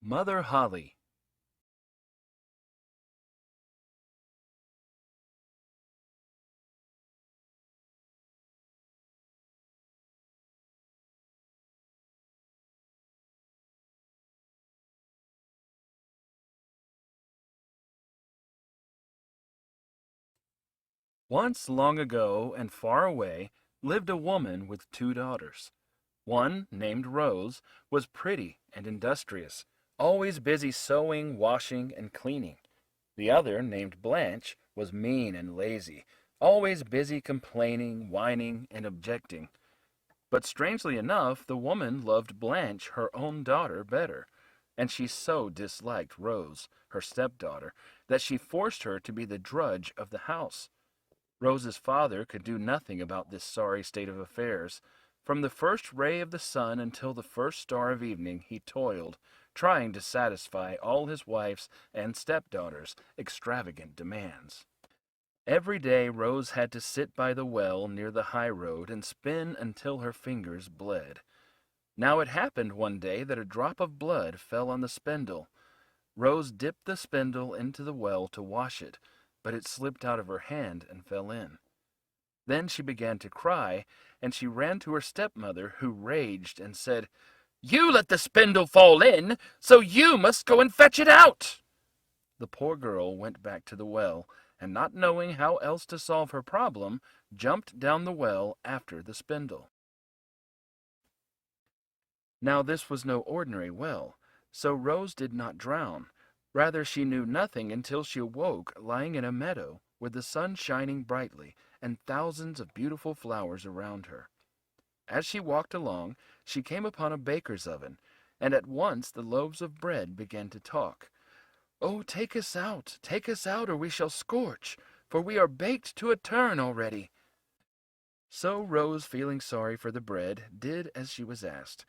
Mother Holly. Once long ago and far away lived a woman with two daughters. One, named Rose, was pretty and industrious, always busy sewing, washing, and cleaning. The other, named Blanche, was mean and lazy, always busy complaining, whining, and objecting. But strangely enough, the woman loved Blanche, her own daughter, better, and she so disliked Rose, her stepdaughter, that she forced her to be the drudge of the house. Rose's father could do nothing about this sorry state of affairs. From the first ray of the sun until the first star of evening he toiled, trying to satisfy all his wife's and stepdaughter's extravagant demands. Every day Rose had to sit by the well near the high road and spin until her fingers bled. Now it happened one day that a drop of blood fell on the spindle. Rose dipped the spindle into the well to wash it, but it slipped out of her hand and fell in. Then she began to cry, and she ran to her stepmother, who raged and said, "You let the spindle fall in, so you must go and fetch it out." The poor girl went back to the well, and not knowing how else to solve her problem, jumped down the well after the spindle. Now this was no ordinary well, so Rose did not drown. Rather, she knew nothing until she awoke lying in a meadow with the sun shining brightly and thousands of beautiful flowers around her. As she walked along, she came upon a baker's oven, and at once the loaves of bread began to talk. "Oh, take us out, or we shall scorch, for we are baked to a turn already." So Rose, feeling sorry for the bread, did as she was asked.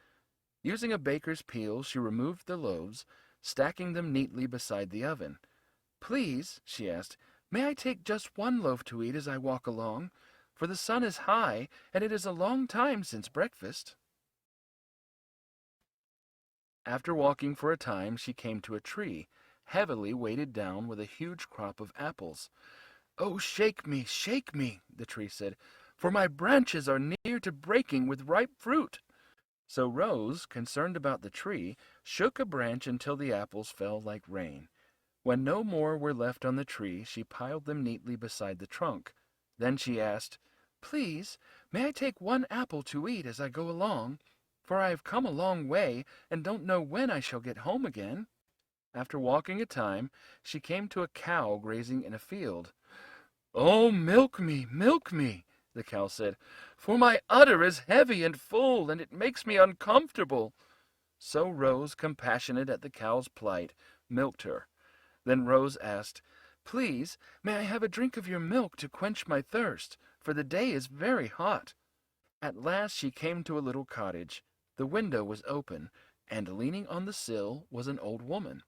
Using a baker's peel, she removed the loaves, stacking them neatly beside the oven. "Please," she asked, "may I take just one loaf to eat as I walk along? For the sun is high, and it is a long time since breakfast." After walking for a time, she came to a tree, heavily weighted down with a huge crop of apples. "Oh, shake me," the tree said, "for my branches are near to breaking with ripe fruit." So Rose, concerned about the tree, shook a branch until the apples fell like rain. When no more were left on the tree, she piled them neatly beside the trunk. Then she asked, "Please, may I take one apple to eat as I go along? For I have come a long way, and don't know when I shall get home again." After walking a time, she came to a cow grazing in a field. "Oh, milk me," the cow said, "for my udder is heavy and full, and it makes me uncomfortable." So Rose, compassionate at the cow's plight, milked her. Then Rose asked, "Please, may I have a drink of your milk to quench my thirst, for the day is very hot." At last she came to a little cottage. The window was open, and leaning on the sill was an old woman.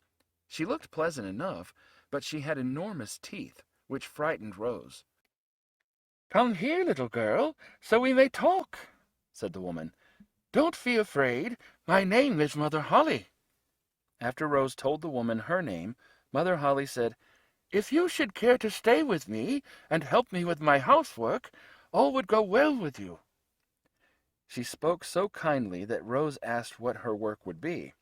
She looked pleasant enough, but she had enormous teeth, which frightened Rose. "Come here, little girl, so we may talk," said the woman. "Don't be afraid. My name is Mother Holly." After Rose told the woman her name, Mother Holly said, "If you should care to stay with me and help me with my housework, all would go well with you." She spoke so kindly that Rose asked what her work would be.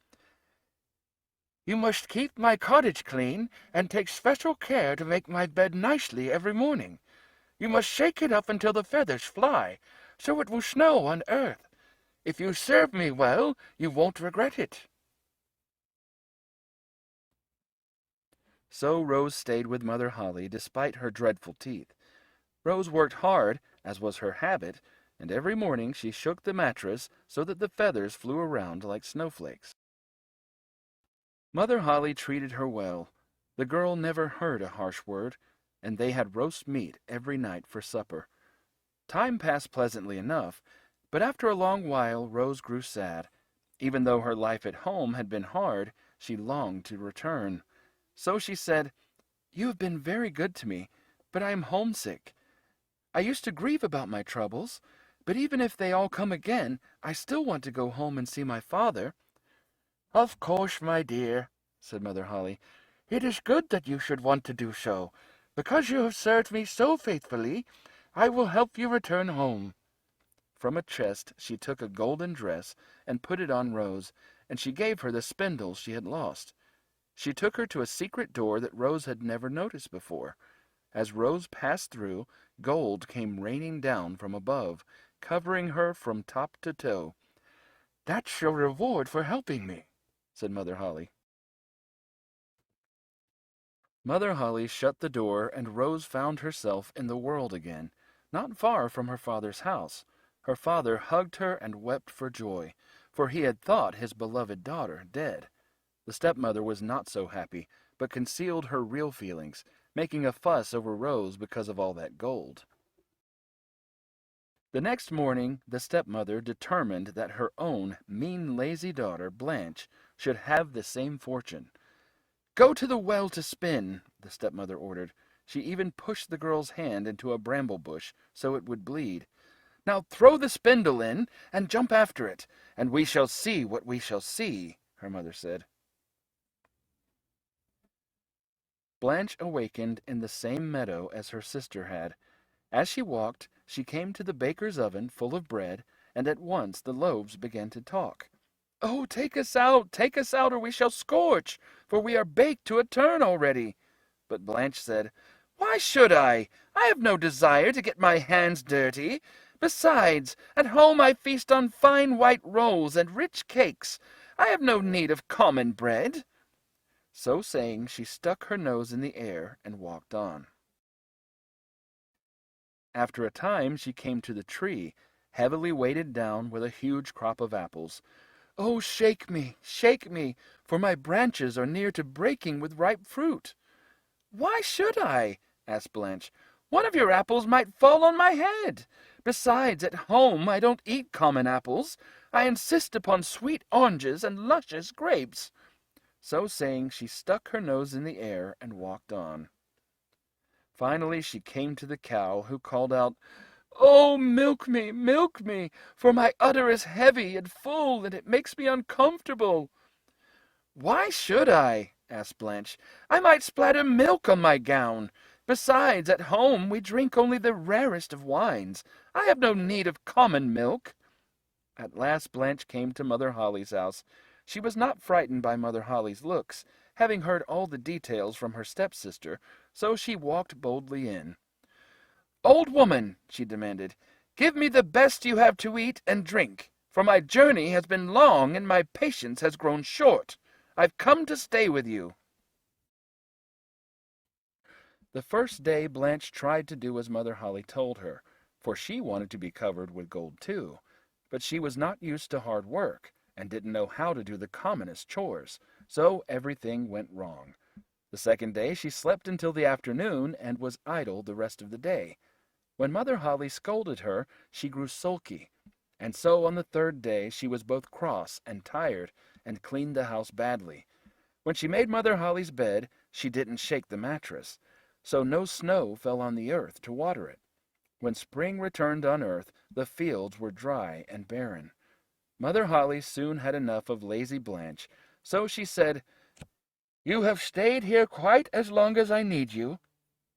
"You must keep my cottage clean and take special care to make my bed nicely every morning. You must shake it up until the feathers fly, so it will snow on earth. If you serve me well, you won't regret it." So Rose stayed with Mother Holly despite her dreadful teeth. Rose worked hard, as was her habit, and every morning she shook the mattress so that the feathers flew around like snowflakes. Mother Holly treated her well. The girl never heard a harsh word, and they had roast meat every night for supper. Time passed pleasantly enough, but after a long while Rose grew sad. Even though her life at home had been hard, she longed to return. So she said, "You have been very good to me, but I am homesick. I used to grieve about my troubles, but even if they all come again, I still want to go home and see my father." "Of course, my dear," said Mother Holly. "It is good that you should want to do so. Because you have served me so faithfully, I will help you return home." From a chest she took a golden dress and put it on Rose, and she gave her the spindle she had lost. She took her to a secret door that Rose had never noticed before. As Rose passed through, gold came raining down from above, covering her from top to toe. "That's your reward for helping me," said Mother Holly. Mother Holly shut the door, and Rose found herself in the world again, not far from her father's house. Her father hugged her and wept for joy, for he had thought his beloved daughter dead. The stepmother was not so happy, but concealed her real feelings, making a fuss over Rose because of all that gold. The next morning the stepmother determined that her own mean, lazy daughter, Blanche, should have the same fortune. "Go to the well to spin," the stepmother ordered. She even pushed the girl's hand into a bramble bush so it would bleed. "Now throw the spindle in, and jump after it, and we shall see what we shall see," her mother said. Blanche awakened in the same meadow as her sister had. As she walked, she came to the baker's oven full of bread, and at once the loaves began to talk. "Oh, take us out, or we shall scorch, for we are baked to a turn already." But Blanche said, "Why should I? I have no desire to get my hands dirty. Besides, at home I feast on fine white rolls and rich cakes. I have no need of common bread." So saying, she stuck her nose in the air and walked on. After a time she came to the tree, heavily weighted down with a huge crop of apples. "Oh, shake me, for my branches are near to breaking with ripe fruit." "Why should I?" asked Blanche. "One of your apples might fall on my head. Besides, at home I don't eat common apples. I insist upon sweet oranges and luscious grapes." So saying, she stuck her nose in the air and walked on. Finally she came to the cow, who called out, "Oh, milk me, for my udder is heavy and full, and it makes me uncomfortable." "Why should I?" asked Blanche. "I might splatter milk on my gown. Besides, at home we drink only the rarest of wines. I have no need of common milk." At last Blanche came to Mother Holly's house. She was not frightened by Mother Holly's looks, having heard all the details from her stepsister, so she walked boldly in. "Old woman," she demanded, "give me the best you have to eat and drink, for my journey has been long and my patience has grown short. I've come to stay with you." The first day Blanche tried to do as Mother Holly told her, for she wanted to be covered with gold too. But she was not used to hard work, and didn't know how to do the commonest chores, so everything went wrong. The second day she slept until the afternoon, and was idle the rest of the day. When Mother Holly scolded her, she grew sulky, and so on the third day she was both cross and tired, and cleaned the house badly. When she made Mother Holly's bed, she didn't shake the mattress, so no snow fell on the earth to water it. When spring returned on earth, the fields were dry and barren. Mother Holly soon had enough of lazy Blanche, so she said, "You have stayed here quite as long as I need you."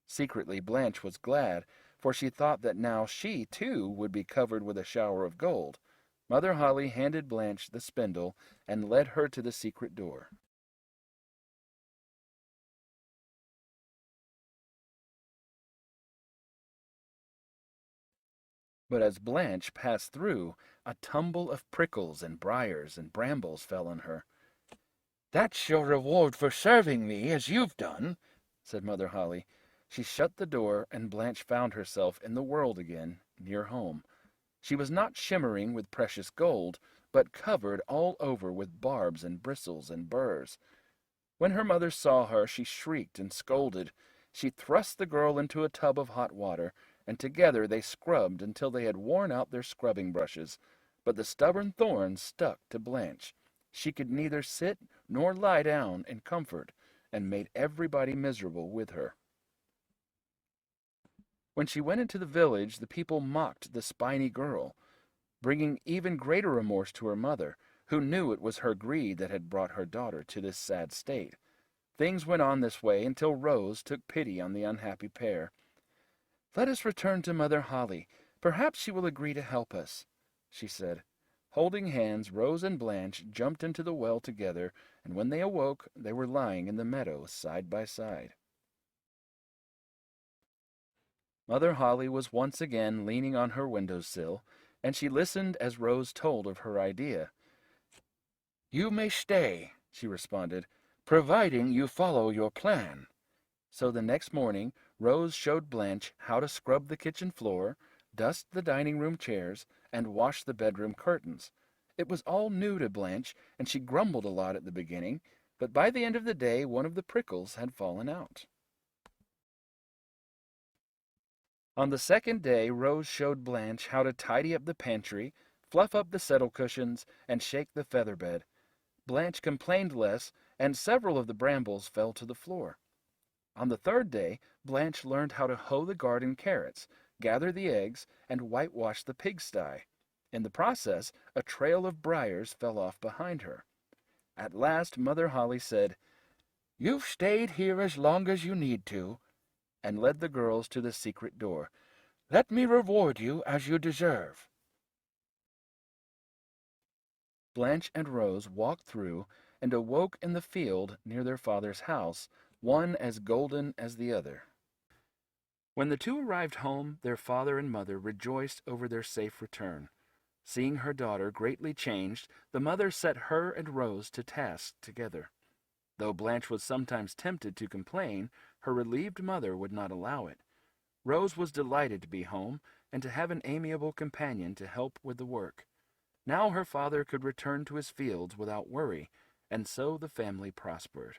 Secretly Blanche was glad, for she thought that now she, too, would be covered with a shower of gold. Mother Holly handed Blanche the spindle, and led her to the secret door. But as Blanche passed through, a tumble of prickles and briars and brambles fell on her. "That's your reward for serving me as you've done," said Mother Holly. She shut the door, and Blanche found herself in the world again, near home. She was not shimmering with precious gold, but covered all over with barbs and bristles and burrs. When her mother saw her, she shrieked and scolded. She thrust the girl into a tub of hot water, and together they scrubbed until they had worn out their scrubbing brushes. But the stubborn thorns stuck to Blanche. She could neither sit nor lie down in comfort, and made everybody miserable with her. When she went into the village, the people mocked the spiny girl. Bringing even greater remorse to her mother, who knew it was her greed that had brought her daughter to this sad state. Things went on this way until Rose took pity on the unhappy pair. "Let us return to Mother Holly. Perhaps she will agree to help us," she said. Holding hands, Rose and Blanche jumped into the well together, and when they awoke, they were lying in the meadow side by side. Mother Holly was once again leaning on her window-sill, and she listened as Rose told of her idea. "You may stay," she responded, "providing you follow your plan." So the next morning, Rose showed Blanche how to scrub the kitchen floor, dust the dining room chairs, and wash the bedroom curtains. It was all new to Blanche, and she grumbled a lot at the beginning, but by the end of the day one of the prickles had fallen out. On the second day, Rose showed Blanche how to tidy up the pantry, fluff up the settle cushions, and shake the feather bed. Blanche complained less, and several of the brambles fell to the floor. On the third day, Blanche learned how to hoe the garden carrots, gather the eggs, and whitewash the pigsty. In the process, a trail of briars fell off behind her. At last, Mother Holly said, "You've stayed here as long as you need to," and led the girls to the secret door. "Let me reward you as you deserve." Blanche and Rose walked through and awoke in the field near their father's house, one as golden as the other. When the two arrived home, their father and mother rejoiced over their safe return. Seeing her daughter greatly changed, the mother set her and Rose to task together. Though Blanche was sometimes tempted to complain, her relieved mother would not allow it. Rose was delighted to be home and to have an amiable companion to help with the work. Now her father could return to his fields without worry, and so the family prospered.